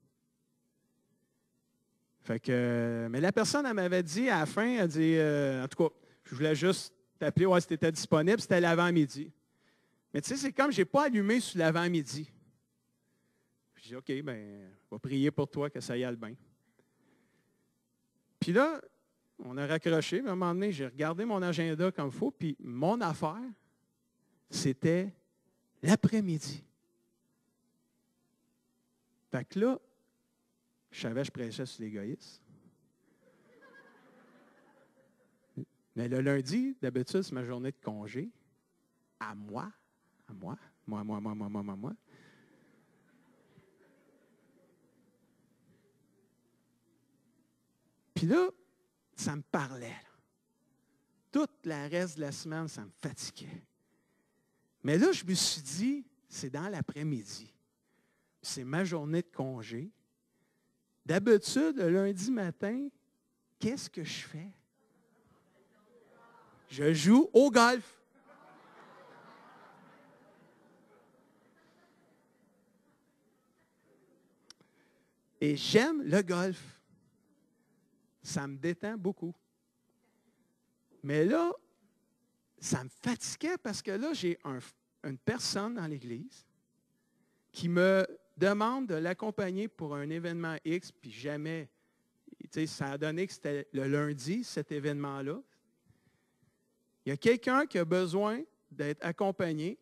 Fait que, mais la personne, elle m'avait dit à la fin, elle dit, en tout cas, je voulais juste t'appeler, ouais, si tu étais disponible, c'était l'avant-midi. Mais tu sais, c'est comme je n'ai pas allumé sur l'avant-midi. Je dis, OK, bien, je vais prier pour toi que ça y aille bien. Puis là, on a raccroché, mais à un moment donné, j'ai regardé mon agenda comme il faut, puis mon affaire, c'était l'après-midi. Fait que là, je savais que je prêchais sur l'égoïsme. Mais le lundi, d'habitude, c'est ma journée de congé. À moi. Puis là, ça me parlait. Là. Toute la reste de la semaine, ça me fatiguait. Mais là, je me suis dit, c'est dans l'après-midi. C'est ma journée de congé. D'habitude, le lundi matin, qu'est-ce que je fais? Je joue au golf. Et j'aime le golf. Ça me détend beaucoup. Mais là, ça me fatiguait parce que là, j'ai une personne dans l'Église qui me demande de l'accompagner pour un événement X, puis jamais, tu sais, ça a donné que c'était le lundi, cet événement-là. Il y a quelqu'un qui a besoin d'être accompagné.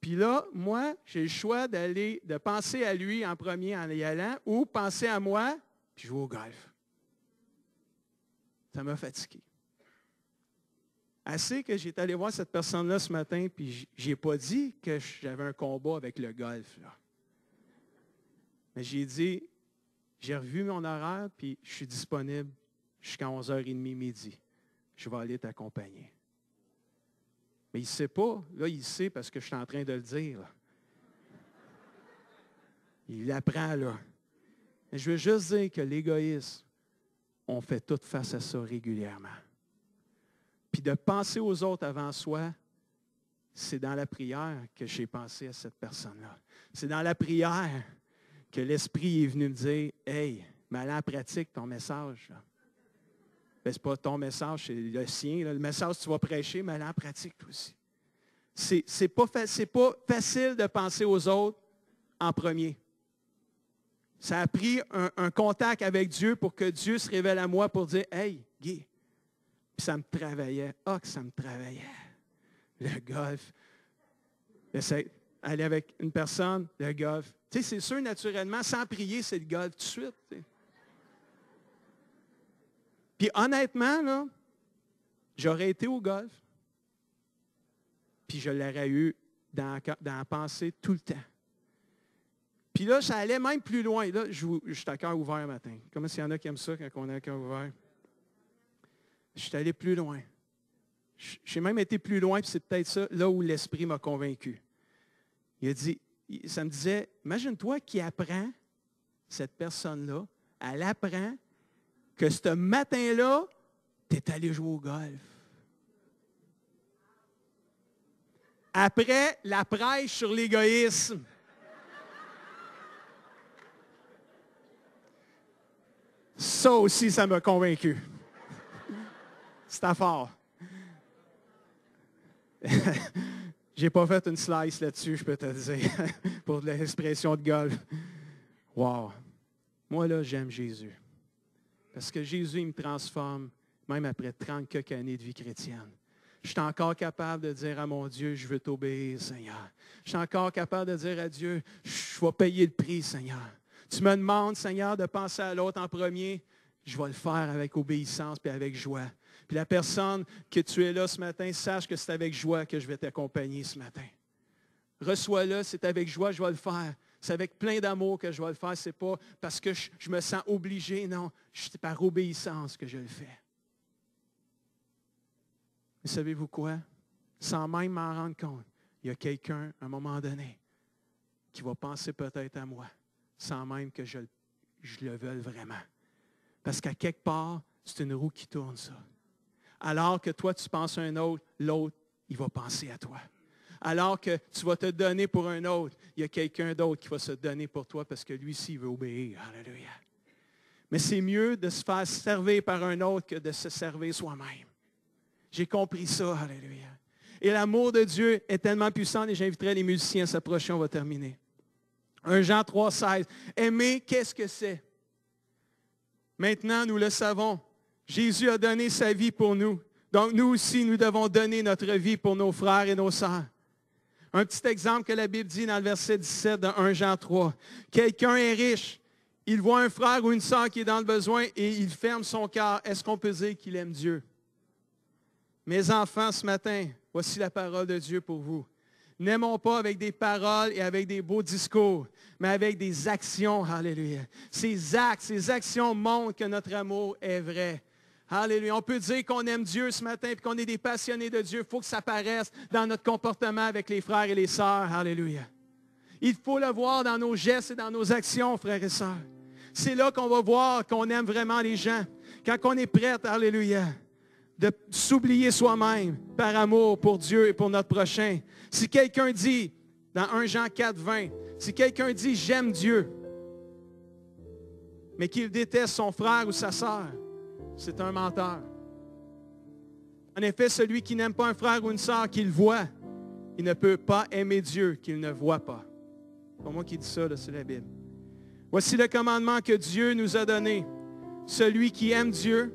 Puis là, moi, j'ai le choix de penser à lui en premier en y allant, ou penser à moi, puis jouer au golf. Ça m'a fatigué. Assez que j'étais allé voir cette personne-là ce matin, puis je n'ai pas dit que j'avais un combat avec le golf, là. Mais j'ai dit, j'ai revu mon horaire, puis je suis disponible jusqu'à 11h30 midi. Je vais aller t'accompagner. Mais il ne sait pas. Là, il sait parce que je suis en train de le dire. Là. Il apprend, là. Mais je veux juste dire que l'égoïsme, on fait tout face à ça régulièrement. Puis de penser aux autres avant soi, c'est dans la prière que j'ai pensé à cette personne-là. C'est dans la prière que l'Esprit est venu me dire, « Hey, mets en pratique ton message. » Ce n'est pas ton message, c'est le sien. Là. Le message que tu vas prêcher, mets en pratique toi aussi. C'est pas facile de penser aux autres en premier. Ça a pris un contact avec Dieu pour que Dieu se révèle à moi pour dire, « Hey, Guy. » Puis ça me travaillait. Ah, que ça me travaillait. Le golf. Aller avec une personne, le golf. Tu sais, c'est sûr, naturellement, sans prier, c'est le golf tout de suite. T'sais. Puis honnêtement, là, j'aurais été au golf. Puis je l'aurais eu dans la pensée tout le temps. Puis là, ça allait même plus loin. Là, je suis à cœur ouvert matin. Comment s'il y en a qui aiment ça quand on est à cœur ouvert? Je suis allé plus loin. J'ai même été plus loin, puis c'est peut-être ça, là où l'Esprit m'a convaincu. Il a dit, ça me disait, imagine-toi qui apprend, cette personne-là, elle apprend que ce matin-là, tu es allé jouer au golf. Après la prêche sur l'égoïsme. Ça aussi, ça m'a convaincu. C'était fort. J'ai pas fait une slice là-dessus, je peux te le dire, pour de l'expression de golf. Wow. Moi, là, j'aime Jésus. Parce que Jésus, il me transforme, même après 30 quelques années de vie chrétienne. Je suis encore capable de dire à mon Dieu, je veux t'obéir, Seigneur. Je suis encore capable de dire à Dieu, je vais payer le prix, Seigneur. Tu me demandes, Seigneur, de penser à l'autre en premier. Je vais le faire avec obéissance et avec joie. Puis la personne que tu es là ce matin, sache que c'est avec joie que je vais t'accompagner ce matin. Reçois-le, c'est avec joie que je vais le faire. C'est avec plein d'amour que je vais le faire. Ce n'est pas parce que je me sens obligé, non. C'est par obéissance que je le fais. Mais savez-vous quoi? Sans même m'en rendre compte, il y a quelqu'un, à un moment donné, qui va penser peut-être à moi, sans même que je le veuille vraiment. Parce qu'à quelque part, c'est une roue qui tourne, ça. Alors que toi, tu penses à un autre, l'autre, il va penser à toi. Alors que tu vas te donner pour un autre, il y a quelqu'un d'autre qui va se donner pour toi parce que lui aussi, il veut obéir. Alléluia. Mais c'est mieux de se faire servir par un autre que de se servir soi-même. J'ai compris ça. Alléluia. Et l'amour de Dieu est tellement puissant et j'inviterai les musiciens à s'approcher, on va terminer. 1 Jean 3,16. Aimer, qu'est-ce que c'est? Maintenant, nous le savons. Jésus a donné sa vie pour nous. Donc, nous aussi, nous devons donner notre vie pour nos frères et nos sœurs. Un petit exemple que la Bible dit dans le verset 17 de 1 Jean 3. Quelqu'un est riche. Il voit un frère ou une sœur qui est dans le besoin et il ferme son cœur. Est-ce qu'on peut dire qu'il aime Dieu? Mes enfants, ce matin, voici la parole de Dieu pour vous. N'aimons pas avec des paroles et avec des beaux discours, mais avec des actions. Alléluia. Ces actes, ces actions montrent que notre amour est vrai. Alléluia. On peut dire qu'on aime Dieu ce matin et qu'on est des passionnés de Dieu. Il faut que ça paraisse dans notre comportement avec les frères et les sœurs. Alléluia. Il faut le voir dans nos gestes et dans nos actions, frères et sœurs. C'est là qu'on va voir qu'on aime vraiment les gens. Quand on est prêt, alléluia, de s'oublier soi-même par amour pour Dieu et pour notre prochain. Si quelqu'un dit, dans 1 Jean 4, 20, si quelqu'un dit « j'aime Dieu », mais qu'il déteste son frère ou sa sœur, c'est un menteur. En effet, celui qui n'aime pas un frère ou une sœur qu'il voit, il ne peut pas aimer Dieu qu'il ne voit pas. C'est pas moi qui dis ça, là, c'est la Bible. Voici le commandement que Dieu nous a donné. Celui qui aime Dieu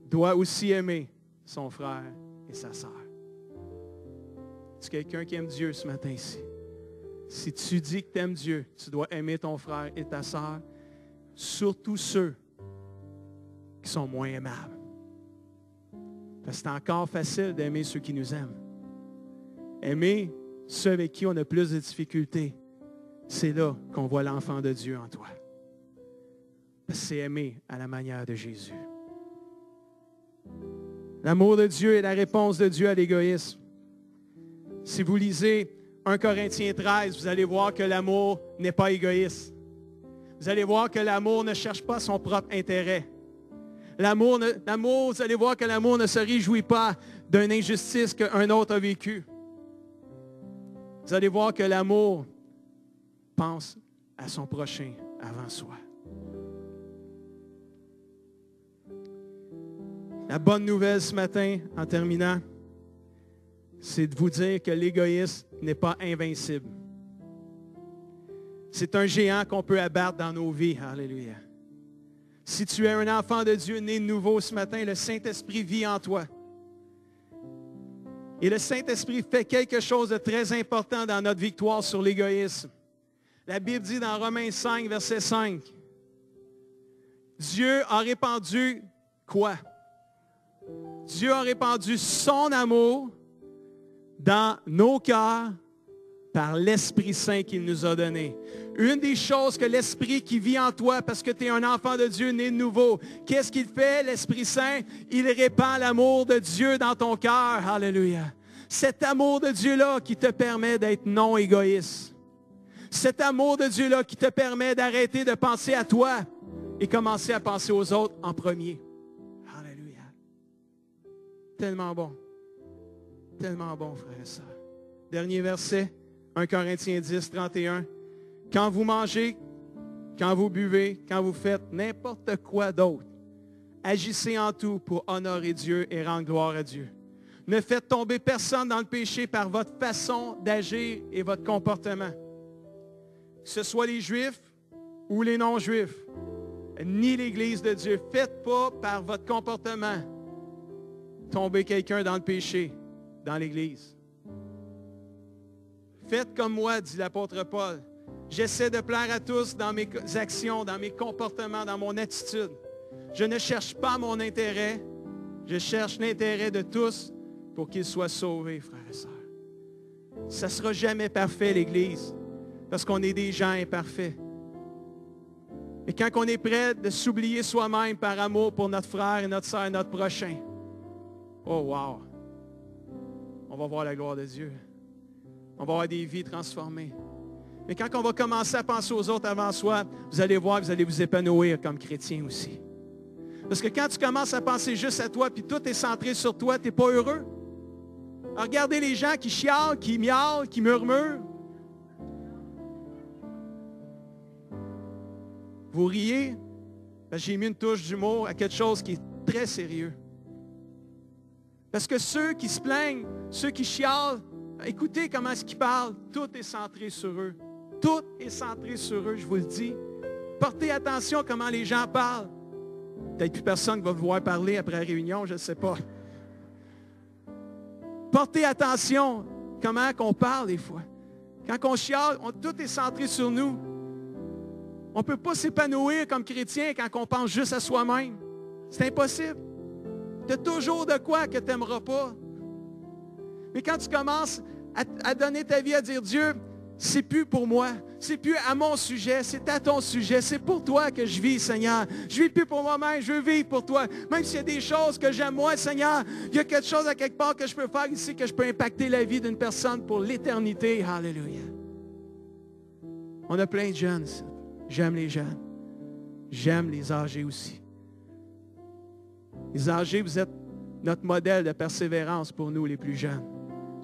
doit aussi aimer son frère et sa sœur. Est-ce quelqu'un qui aime Dieu ce matin ici? Si tu dis que tu aimes Dieu, tu dois aimer ton frère et ta sœur, surtout ceux qui sont moins aimables. Parce que c'est encore facile d'aimer ceux qui nous aiment. Aimer ceux avec qui on a plus de difficultés, c'est là qu'on voit l'enfant de Dieu en toi. Parce que c'est aimer à la manière de Jésus. L'amour de Dieu est la réponse de Dieu à l'égoïsme. Si vous lisez 1 Corinthiens 13, vous allez voir que l'amour n'est pas égoïste. Vous allez voir que l'amour ne cherche pas son propre intérêt. L'amour, vous allez voir que l'amour ne se réjouit pas d'une injustice qu'un autre a vécue. Vous allez voir que l'amour pense à son prochain avant soi. La bonne nouvelle ce matin, en terminant, c'est de vous dire que l'égoïsme n'est pas invincible. C'est un géant qu'on peut abattre dans nos vies. Alléluia. Si tu es un enfant de Dieu né de nouveau ce matin, le Saint-Esprit vit en toi. Et le Saint-Esprit fait quelque chose de très important dans notre victoire sur l'égoïsme. La Bible dit dans Romains 5, verset 5, Dieu a répandu quoi? Dieu a répandu son amour dans nos cœurs par l'Esprit Saint qu'il nous a donné. Une des choses que l'Esprit qui vit en toi, parce que tu es un enfant de Dieu né de nouveau, qu'est-ce qu'il fait, l'Esprit Saint? Il répand l'amour de Dieu dans ton cœur. Alléluia. Cet amour de Dieu-là qui te permet d'être non égoïste. Cet amour de Dieu-là qui te permet d'arrêter de penser à toi et commencer à penser aux autres en premier. Alléluia. Tellement bon. Tellement bon, frère et sœur. Dernier verset, 1 Corinthiens 10, 31. Quand vous mangez, quand vous buvez, quand vous faites n'importe quoi d'autre, agissez en tout pour honorer Dieu et rendre gloire à Dieu. Ne faites tomber personne dans le péché par votre façon d'agir et votre comportement. Que ce soit les Juifs ou les non-Juifs, ni l'Église de Dieu. Faites pas par votre comportement tomber quelqu'un dans le péché, dans l'Église. Faites comme moi, dit l'apôtre Paul. J'essaie de plaire à tous dans mes actions, dans mes comportements, dans mon attitude. Je ne cherche pas mon intérêt, je cherche l'intérêt de tous pour qu'ils soient sauvés, frères et sœurs. Ça ne sera jamais parfait, l'Église, parce qu'on est des gens imparfaits. Mais quand on est prêt de s'oublier soi-même par amour pour notre frère et notre sœur et notre prochain, oh wow! On va voir la gloire de Dieu. On va avoir des vies transformées. Mais quand on va commencer à penser aux autres avant soi, vous allez voir que vous allez vous épanouir comme chrétien aussi. Parce que quand tu commences à penser juste à toi, puis tout est centré sur toi, tu n'es pas heureux. Alors, regardez les gens qui chialent, qui miaulent, qui murmurent. Vous riez, parce que j'ai mis une touche d'humour à quelque chose qui est très sérieux. Parce que ceux qui se plaignent, ceux qui chialent, écoutez comment est-ce qu'ils parlent. Tout est centré sur eux. Tout est centré sur eux, je vous le dis. Portez attention à comment les gens parlent. Peut-être plus personne ne va vouloir parler après la réunion, je ne sais pas. Portez attention comment on parle des fois. Quand on chiale, tout est centré sur nous. On ne peut pas s'épanouir comme chrétien quand on pense juste à soi-même. C'est impossible. Tu as toujours de quoi que tu n'aimeras pas. Mais quand tu commences à donner ta vie à dire, Dieu, C'est plus pour moi. C'est plus à mon sujet. C'est à ton sujet. C'est pour toi que je vis, Seigneur. Je vis plus pour moi-même. Je veux vivre pour toi. Même s'il y a des choses que j'aime moi, Seigneur, il y a quelque chose à quelque part que je peux faire ici, que je peux impacter la vie d'une personne pour l'éternité. Alléluia. On a plein de jeunes. J'aime les jeunes. J'aime les âgés aussi. Les âgés, vous êtes notre modèle de persévérance pour nous, les plus jeunes.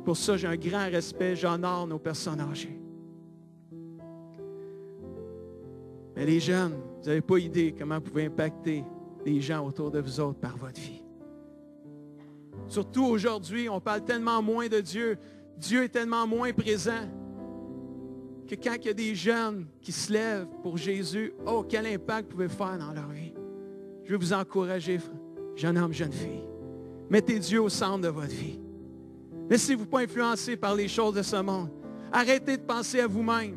Pour ça, j'ai un grand respect. J'honore nos personnes âgées. Mais les jeunes, vous n'avez pas idée comment vous pouvez impacter les gens autour de vous autres par votre vie. Surtout aujourd'hui, on parle tellement moins de Dieu. Dieu est tellement moins présent que quand il y a des jeunes qui se lèvent pour Jésus, oh, quel impact vous pouvez faire dans leur vie. Je veux vous encourager, jeune homme, jeune fille. Mettez Dieu au centre de votre vie. Laissez-vous pas influencer par les choses de ce monde. Arrêtez de penser à vous-même.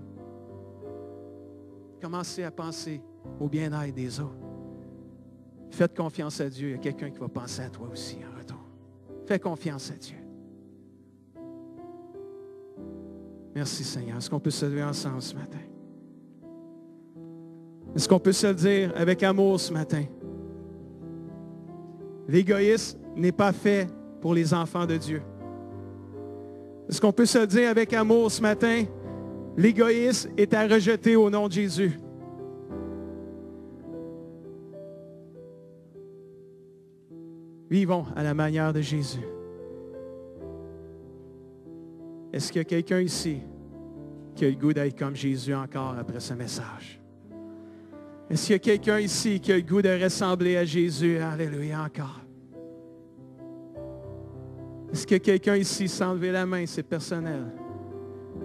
Commencez à penser au bien-être des autres. Faites confiance à Dieu. Il y a quelqu'un qui va penser à toi aussi en retour. Fais confiance à Dieu. Merci Seigneur. Est-ce qu'on peut se lever ensemble ce matin? Est-ce qu'on peut se le dire avec amour ce matin? L'égoïsme n'est pas fait pour les enfants de Dieu. Est-ce qu'on peut se le dire avec amour ce matin? L'égoïsme est à rejeter au nom de Jésus. Vivons à la manière de Jésus. Est-ce qu'il y a quelqu'un ici qui a le goût d'être comme Jésus encore après ce message? Est-ce qu'il y a quelqu'un ici qui a le goût de ressembler à Jésus? Alléluia encore. Est-ce qu'il y a quelqu'un ici sans lever la main? C'est personnel.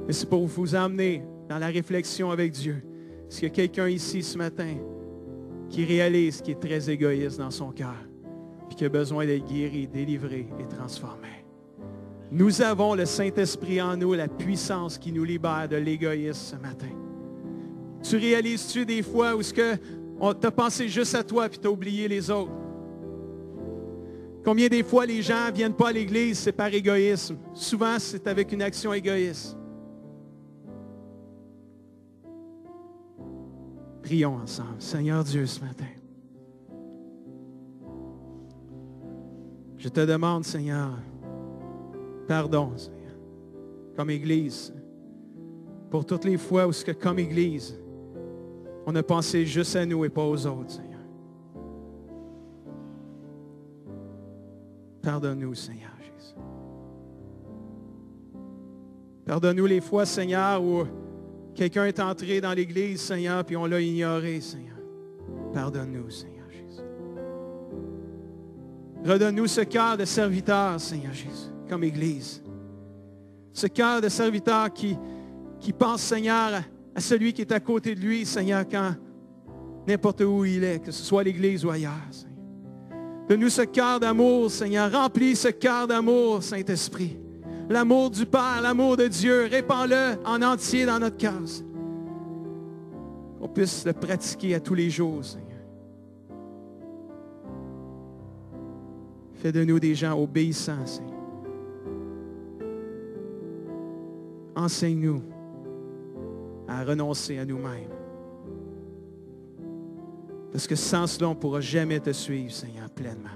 Et c'est pour vous emmener dans la réflexion avec Dieu. Est-ce qu'il y a quelqu'un ici ce matin qui réalise qu'il est très égoïste dans son cœur et qui a besoin d'être guéri, délivré et transformé? Nous avons le Saint-Esprit en nous, la puissance qui nous libère de l'égoïsme ce matin. Tu réalises-tu des fois où on t'a pensé juste à toi et tu as oublié les autres? Combien des fois les gens ne viennent pas à l'Église, c'est par égoïsme. Souvent, c'est avec une action égoïste. Prions ensemble. Seigneur Dieu, ce matin, je te demande, Seigneur, pardon, Seigneur, comme Église, pour toutes les fois où, comme Église, on a pensé juste à nous et pas aux autres, Seigneur. Pardonne-nous, Seigneur Jésus. Pardonne-nous les fois, Seigneur, où quelqu'un est entré dans l'Église, Seigneur, puis on l'a ignoré, Seigneur. Pardonne-nous, Seigneur Jésus. Redonne-nous ce cœur de serviteur, Seigneur Jésus, comme Église. Ce cœur de serviteur qui pense, Seigneur, à celui qui est à côté de lui, Seigneur, quand n'importe où il est, que ce soit à l'Église ou ailleurs, Seigneur. Donne-nous ce cœur d'amour, Seigneur. Remplis ce cœur d'amour, Saint-Esprit. L'amour du Père, l'amour de Dieu. Répands-le en entier dans notre cœur. Qu'on puisse le pratiquer à tous les jours, Seigneur. Fais de nous des gens obéissants, Seigneur. Enseigne-nous à renoncer à nous-mêmes. Parce que sans cela, on ne pourra jamais te suivre, Seigneur, pleinement.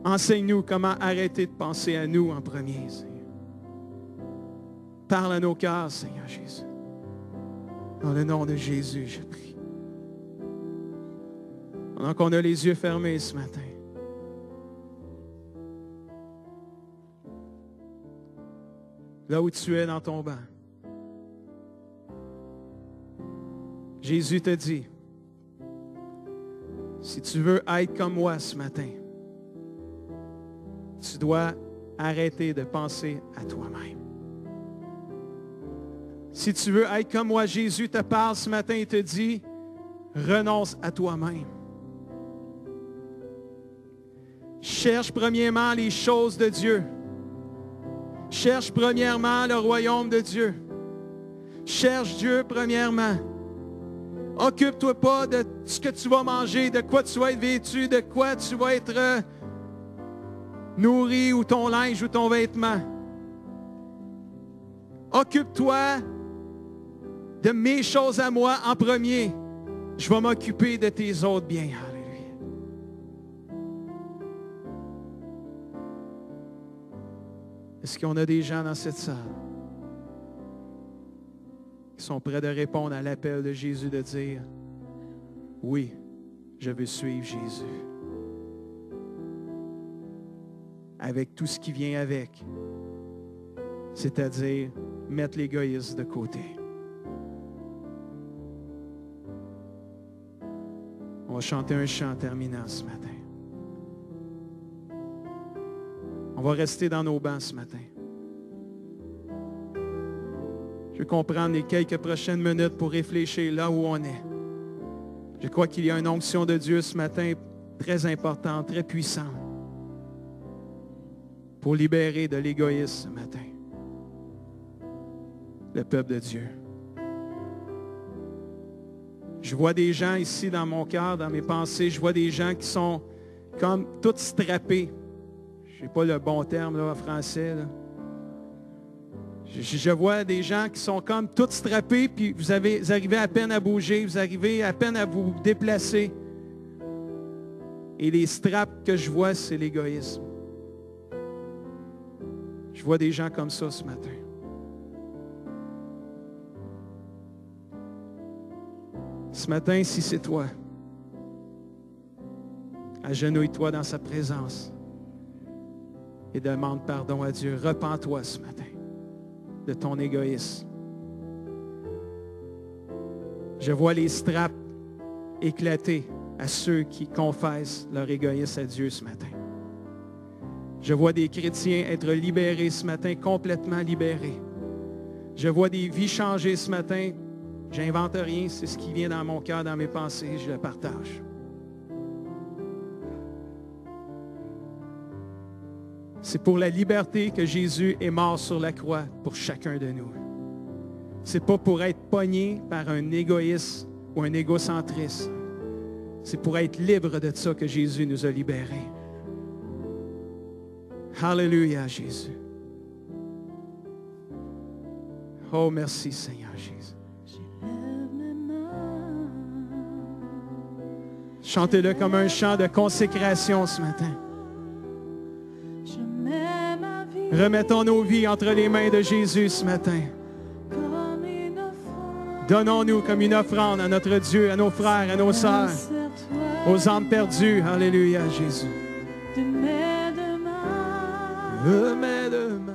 Enseigne-nous comment arrêter de penser à nous en premier, Seigneur. Parle à nos cœurs, Seigneur Jésus. Dans le nom de Jésus, je prie. Pendant qu'on a les yeux fermés ce matin, là où tu es dans ton banc, Jésus te dit, si tu veux être comme moi ce matin, tu dois arrêter de penser à toi-même. Si tu veux être comme moi, Jésus te parle ce matin et te dit, renonce à toi-même. Cherche premièrement les choses de Dieu. Cherche premièrement le royaume de Dieu. Cherche Dieu premièrement. Occupe-toi pas de ce que tu vas manger, de quoi tu vas être vêtu, de quoi tu vas être nourri ou ton linge ou ton vêtement. Occupe-toi de mes choses à moi en premier. Je vais m'occuper de tes autres biens. Alléluia. Est-ce qu'on a des gens dans cette salle qui sont prêts de répondre à l'appel de Jésus de dire, oui, je veux suivre Jésus. Avec tout ce qui vient avec, c'est-à-dire mettre l'égoïsme de côté. On va chanter un chant terminant ce matin. On va rester dans nos bancs ce matin. Je veux qu'on prenne les quelques prochaines minutes pour réfléchir là où on est. Je crois qu'il y a une onction de Dieu ce matin très importante, très puissante, pour libérer de l'égoïsme ce matin le peuple de Dieu. Je vois des gens ici dans mon cœur, dans mes pensées, je vois des gens qui sont comme tous strappés. Je n'ai pas le bon terme là, en français. Là. Je vois des gens qui sont comme tous strappés, puis vous arrivez à peine à bouger, vous arrivez à peine à vous déplacer. Et les straps que je vois, c'est l'égoïsme. Je vois des gens comme ça ce matin. Ce matin, si c'est toi, agenouille-toi dans sa présence et demande pardon à Dieu. Repens-toi ce matin de ton égoïsme. Je vois les straps éclater à ceux qui confessent leur égoïsme à Dieu ce matin. Je vois des chrétiens être libérés ce matin, complètement libérés. Je vois des vies changer ce matin. J'invente rien, c'est ce qui vient dans mon cœur, dans mes pensées, je le partage. C'est pour la liberté que Jésus est mort sur la croix pour chacun de nous. C'est pas pour être pogné par un égoïsme ou un égocentrisme. C'est pour être libre de ça que Jésus nous a libérés. Alléluia, Jésus. Oh, merci, Seigneur Jésus. Chantez-le comme un chant de consécration ce matin. Remettons nos vies entre les mains de Jésus ce matin. Donnons-nous comme une offrande à notre Dieu, à nos frères, à nos sœurs, aux âmes perdues. Alléluia, Jésus. De mes deux mains.